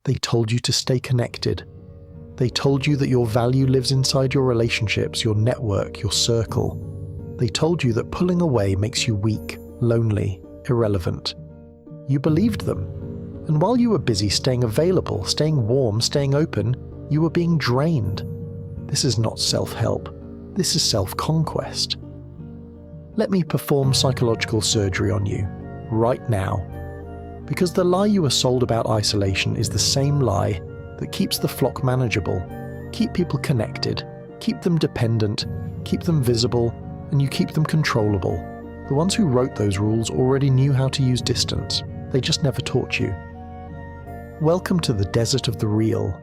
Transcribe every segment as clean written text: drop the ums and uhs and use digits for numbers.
They told you to stay connected. They told you that your value lives inside your relationships, your network, your circle. They told you that pulling away makes you weak, lonely, irrelevant. You believed them. And while you were busy staying available, staying warm, staying open, you were being drained. This is not self-help. This is self-conquest. Let me perform psychological surgery on you, right now. Because the lie you were sold about isolation is the same lie that keeps the flock manageable, keep people connected, keep them dependent, keep them visible, and you keep them controllable. The ones who wrote those rules already knew how to use distance. They just never taught you. Welcome to the desert of the real.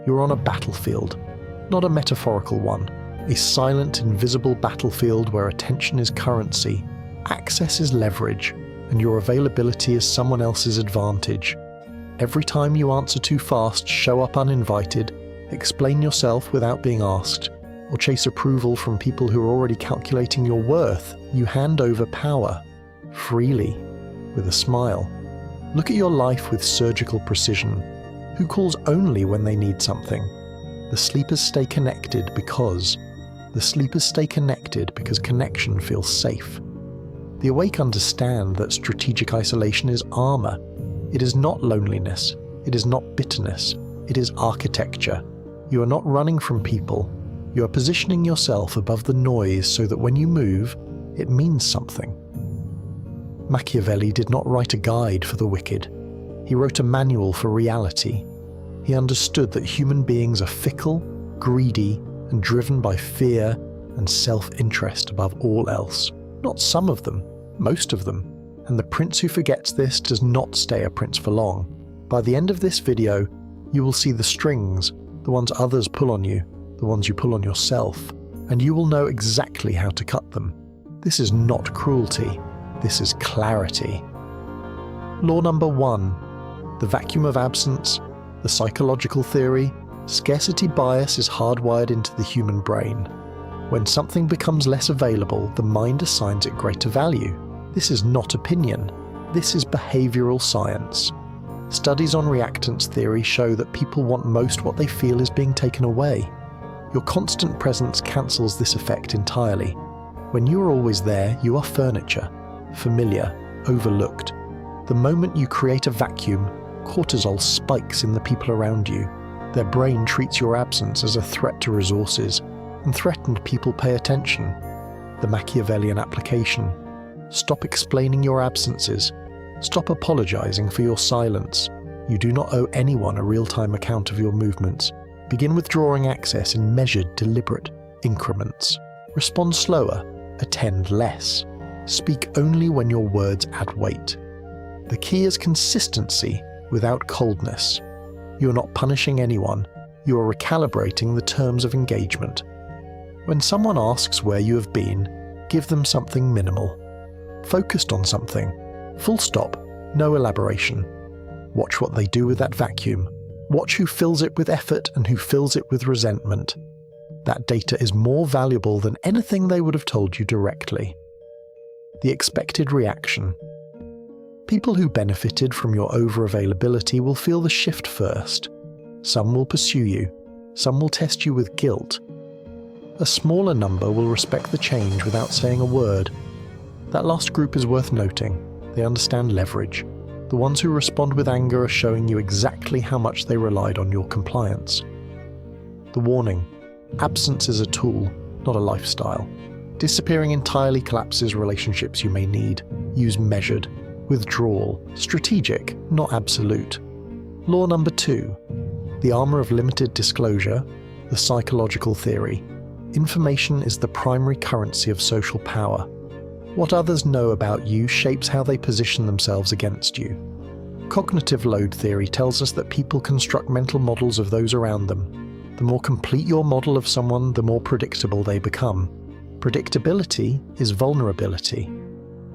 You're on a battlefield, not a metaphorical one. A silent, invisible battlefield where attention is currency, access is leverage, and your availability is someone else's advantage. Every time you answer too fast, show up uninvited, explain yourself without being asked, or chase approval from people who are already calculating your worth, you hand over power, freely, with a smile. Look at your life with surgical precision. Who calls only when they need something? The sleepers stay connected because connection feels safe. The awake understand that strategic isolation is armor. It is not loneliness. It is not bitterness. It is architecture. You are not running from people. You are positioning yourself above the noise so that when you move, it means something. Machiavelli did not write a guide for the wicked. He wrote a manual for reality. He understood that human beings are fickle, greedy, and driven by fear and self-interest above all else. Not some of them, most of them. And the prince who forgets this does not stay a prince for long. By the end of this video, you will see the strings, the ones others pull on you, the ones you pull on yourself, and you will know exactly how to cut them. This is not cruelty. This is clarity. Law number 1. The vacuum of absence, the psychological theory, scarcity bias is hardwired into the human brain. When something becomes less available, the mind assigns it greater value. This is not opinion. This is behavioral science. Studies on reactance theory show that people want most what they feel is being taken away. Your constant presence cancels this effect entirely. When you are always there, you are furniture, familiar, overlooked. The moment you create a vacuum, cortisol spikes in the people around you. Their brain treats your absence as a threat to resources, and threatened people pay attention. The Machiavellian application. Stop explaining your absences. Stop apologizing for your silence. You do not owe anyone a real-time account of your movements. Begin withdrawing access in measured, deliberate increments. Respond slower. Attend less. Speak only when your words add weight. The key is consistency without coldness. You are not punishing anyone. You are recalibrating the terms of engagement. When someone asks where you have been, give them something minimal. Focused on something. Full stop. No elaboration. Watch what they do with that vacuum. Watch who fills it with effort and who fills it with resentment. That data is more valuable than anything they would have told you directly. The expected reaction. People who benefited from your over-availability will feel the shift first. Some will pursue you. Some will test you with guilt. A smaller number will respect the change without saying a word. That last group is worth noting. They understand leverage. The ones who respond with anger are showing you exactly how much they relied on your compliance. The warning. Absence is a tool, not a lifestyle. Disappearing entirely collapses relationships you may need. Use measured. Withdrawal. Strategic, not absolute. Law number 2. The armor of limited disclosure. The psychological theory. Information is the primary currency of social power. What others know about you shapes how they position themselves against you. Cognitive load theory tells us that people construct mental models of those around them. The more complete your model of someone, the more predictable they become. Predictability is vulnerability.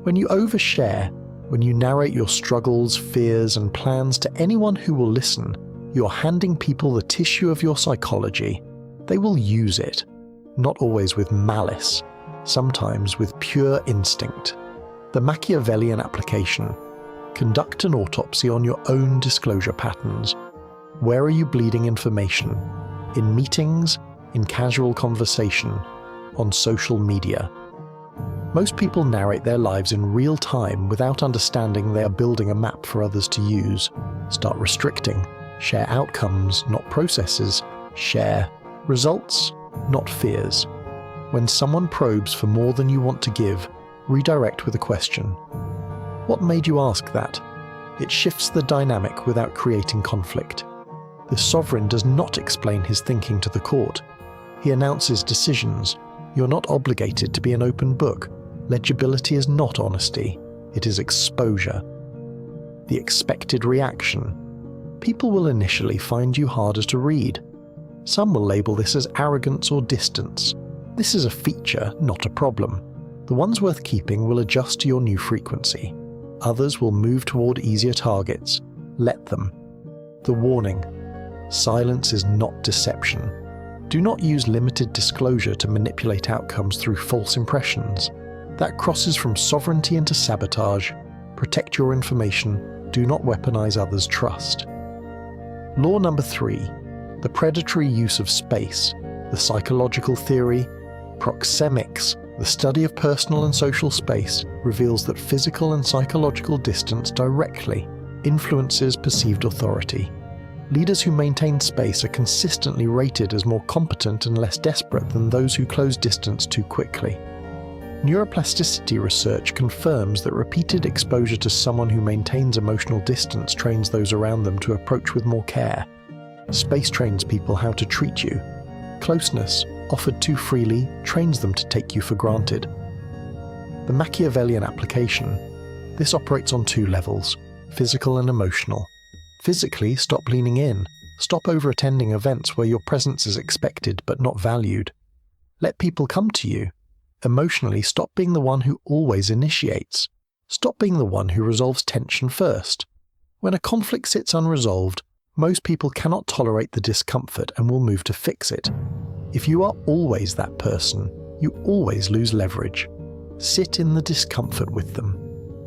When you overshare, when you narrate your struggles, fears, and plans to anyone who will listen, you're handing people the tissue of your psychology. They will use it, not always with malice, sometimes with pure instinct. The Machiavellian application. Conduct an autopsy on your own disclosure patterns. Where are you bleeding information? In meetings, in casual conversation, on social media. Most people narrate their lives in real time without understanding they are building a map for others to use. Start restricting. Share outcomes, not processes. Share results, not fears. When someone probes for more than you want to give, redirect with a question. What made you ask that? It shifts the dynamic without creating conflict. The sovereign does not explain his thinking to the court. He announces decisions. You're not obligated to be an open book. Legibility is not honesty. It is exposure. The expected reaction. People will initially find you harder to read. Some will label this as arrogance or distance. This is a feature, not a problem. The ones worth keeping will adjust to your new frequency. Others will move toward easier targets. Let them. The warning. Silence is not deception. Do not use limited disclosure to manipulate outcomes through false impressions. That crosses from sovereignty into sabotage. Protect your information. Do not weaponize others' trust. Law number 3. The predatory use of space. The psychological theory, proxemics, the study of personal and social space, reveals that physical and psychological distance directly influences perceived authority. Leaders who maintain space are consistently rated as more competent and less desperate than those who close distance too quickly. Neuroplasticity research confirms that repeated exposure to someone who maintains emotional distance trains those around them to approach with more care. Space trains people how to treat you. Closeness, offered too freely, trains them to take you for granted. The Machiavellian application. This operates on 2 levels, physical and emotional. Physically, stop leaning in. Stop over-attending events where your presence is expected but not valued. Let people come to you. Emotionally, stop being the one who always initiates. Stop being the one who resolves tension first. When a conflict sits unresolved, most people cannot tolerate the discomfort and will move to fix it. If you are always that person, you always lose leverage. Sit in the discomfort with them.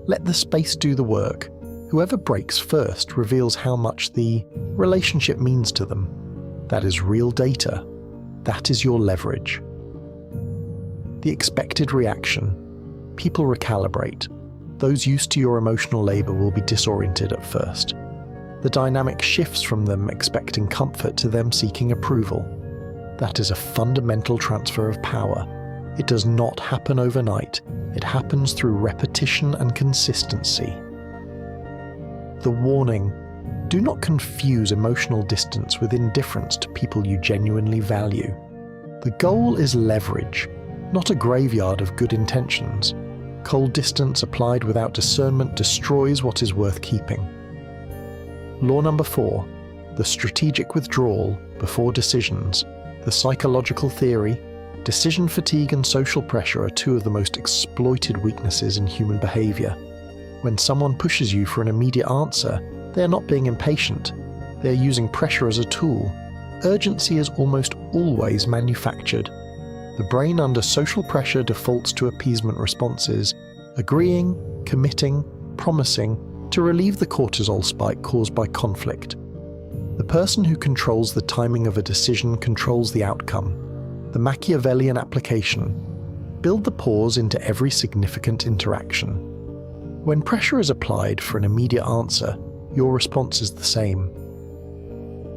Let the space do the work. Whoever breaks first reveals how much the relationship means to them. That is real data. That is your leverage. The expected reaction. People recalibrate. Those used to your emotional labor will be disoriented at first. The dynamic shifts from them expecting comfort to them seeking approval. That is a fundamental transfer of power. It does not happen overnight. It happens through repetition and consistency. The warning. Do not confuse emotional distance with indifference to people you genuinely value. The goal is leverage, not a graveyard of good intentions. Cold distance applied without discernment destroys what is worth keeping. Law number 4. The strategic withdrawal before decisions. The psychological theory. Decision fatigue and social pressure are 2 of the most exploited weaknesses in human behavior. When someone pushes you for an immediate answer, they are not being impatient. They are using pressure as a tool. Urgency is almost always manufactured. The brain under social pressure defaults to appeasement responses, agreeing, committing, promising, to relieve the cortisol spike caused by conflict. The person who controls the timing of a decision controls the outcome. The Machiavellian application. Build the pause into every significant interaction. When pressure is applied for an immediate answer, your response is the same.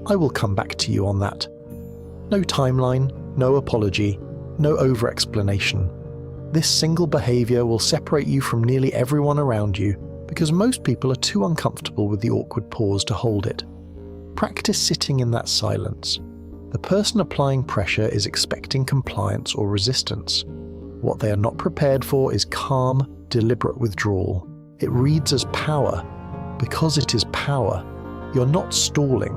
I will come back to you on that. No timeline, no apology, no over-explanation. This single behavior will separate you from nearly everyone around you because most people are too uncomfortable with the awkward pause to hold it. Practice sitting in that silence. The person applying pressure is expecting compliance or resistance. What they are not prepared for is calm, deliberate withdrawal. It reads as power. Because it is power, you're not stalling,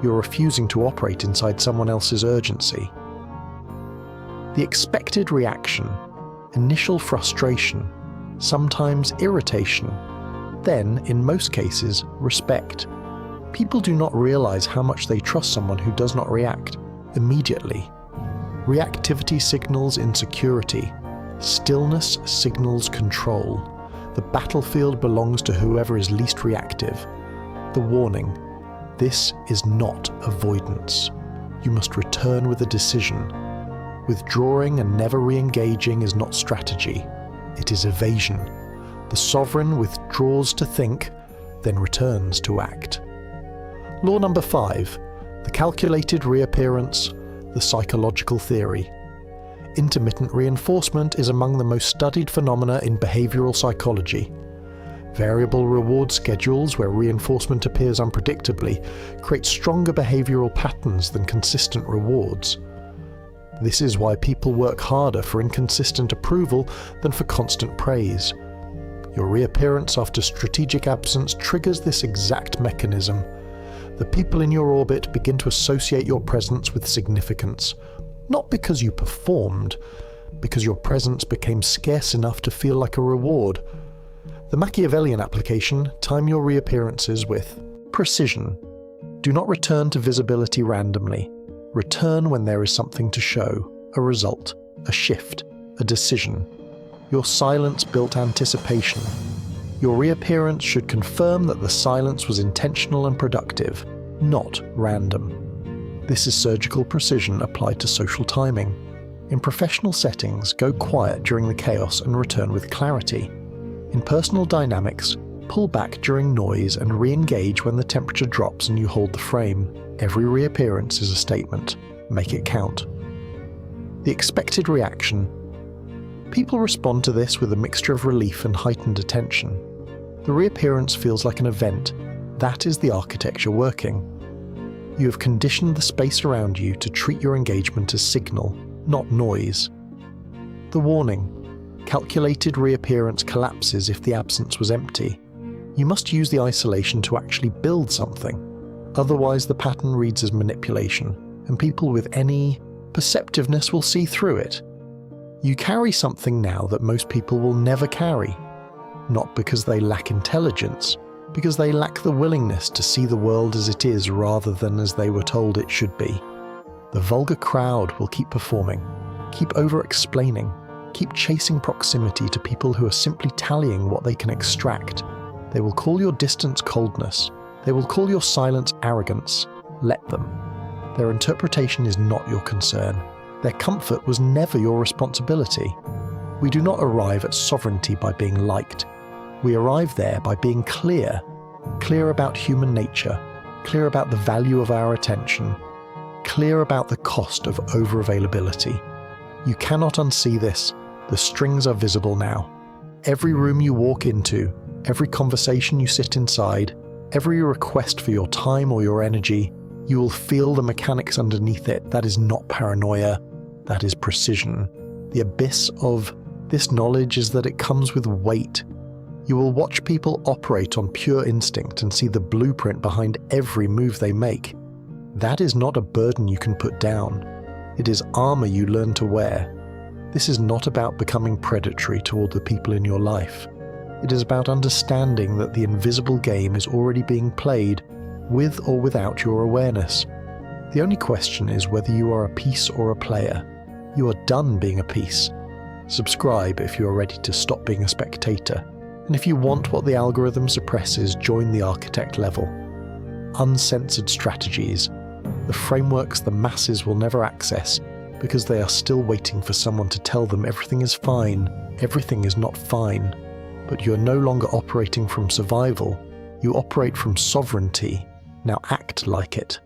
you're refusing to operate inside someone else's urgency. The expected reaction. Initial frustration, sometimes irritation, then, in most cases, respect. People do not realize how much they trust someone who does not react immediately. Reactivity signals insecurity. Stillness signals control. The battlefield belongs to whoever is least reactive. The warning. This is not avoidance. You must return with a decision. Withdrawing and never re-engaging is not strategy. It is evasion. The sovereign withdraws to think, then returns to act. Law number 5. The calculated reappearance, the psychological theory. Intermittent reinforcement is among the most studied phenomena in behavioral psychology. Variable reward schedules, where reinforcement appears unpredictably, create stronger behavioral patterns than consistent rewards. This is why people work harder for inconsistent approval than for constant praise. Your reappearance after strategic absence triggers this exact mechanism. The people in your orbit begin to associate your presence with significance, not because you performed, because your presence became scarce enough to feel like a reward. The Machiavellian application: time your reappearances with precision. Do not return to visibility randomly. Return when there is something to show, a result, a shift, a decision. Your silence built anticipation. Your reappearance should confirm that the silence was intentional and productive, not random. This is surgical precision applied to social timing. In professional settings, go quiet during the chaos and return with clarity. In personal dynamics, pull back during noise and re-engage when the temperature drops and you hold the frame. Every reappearance is a statement. Make it count. The expected reaction. People respond to this with a mixture of relief and heightened attention. The reappearance feels like an event. That is the architecture working. You have conditioned the space around you to treat your engagement as signal, not noise. The warning. Calculated reappearance collapses if the absence was empty. You must use the isolation to actually build something. Otherwise, the pattern reads as manipulation, and people with any perceptiveness will see through it. You carry something now that most people will never carry. Not because they lack intelligence, because they lack the willingness to see the world as it is rather than as they were told it should be. The vulgar crowd will keep performing, keep over-explaining, keep chasing proximity to people who are simply tallying what they can extract. They will call your distance coldness. They will call your silence arrogance. Let them. Their interpretation is not your concern. Their comfort was never your responsibility. We do not arrive at sovereignty by being liked. We arrive there by being clear. Clear about human nature. Clear about the value of our attention. Clear about the cost of over-availability. You cannot unsee this. The strings are visible now. Every room you walk into, every conversation you sit inside, every request for your time or your energy, you will feel the mechanics underneath it. That is not paranoia. That is precision. The abyss of this knowledge is that it comes with weight. You will watch people operate on pure instinct and see the blueprint behind every move they make. That is not a burden you can put down. It is armor you learn to wear. This is not about becoming predatory toward the people in your life. It is about understanding that the invisible game is already being played, with or without your awareness. The only question is whether you are a piece or a player. You are done being a piece. Subscribe if you are ready to stop being a spectator. And if you want what the algorithm suppresses, join the architect level. Uncensored strategies. The frameworks the masses will never access, because they are still waiting for someone to tell them everything is fine, everything is not fine. But you are no longer operating from survival. You operate from sovereignty. Now act like it.